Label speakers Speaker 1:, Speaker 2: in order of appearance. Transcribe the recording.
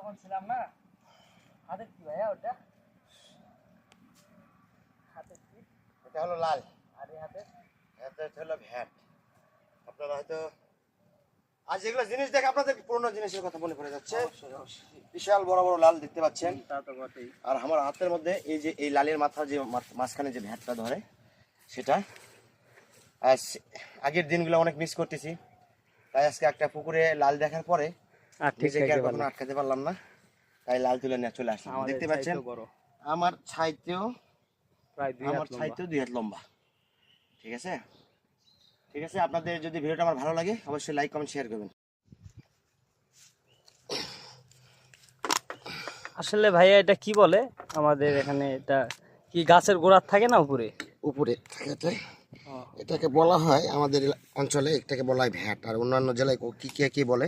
Speaker 1: যখন ছিলাম না, হাতে কি ভাইয়া ওটা? হাতে কি?
Speaker 2: এটা হলো লাল,
Speaker 1: আর এই হাতে?
Speaker 2: এটা হলো ভ্যাট। আপনারা হয়তো আজ এগুলো জিনিস দেখে আপনাদের পুরনো জিনিসের কথা মনে পড়ে যাচ্ছে। বিশাল বড় বড় লাল দেখতে পাচ্ছেন।
Speaker 1: তা তো বটেই।
Speaker 2: আর আমার হাতের মধ্যে এই যে এই লালের মাথা যে মাঝখানে যে ভ্যাটটা ধরে সেটা আগের দিনগুলো অনেক মিস করতেছি। তাই আজকে একটা পুকুরে লাল দেখার পরে নিজেকে আর কখনো আটকাতে পারলাম না, তাই লাল তুলে নিয়ে চলে আসলাম। দেখতে পাচ্ছেন আমার ছাইতেও
Speaker 1: প্রায় 2 হাত লম্বা।
Speaker 2: 2 হাত লম্বা। ঠিক আছে, ঠিক আছে। আপনাদের যদি ভিডিওটা আমার ভালো লাগে অবশ্যই লাইক কমেন্ট শেয়ার করবেন।
Speaker 1: আসলে ভাইয়া এটা কি বলে আমাদের এখানে? এটা কি গাছের গোড়ার থাকে না উপরে?
Speaker 2: উপরে থাকে, এটাকে বলা হয় আমাদের অঞ্চলে, এটাকে বলা হয় ভ্যাট। আর অন্যান্য জেলায় কি বলে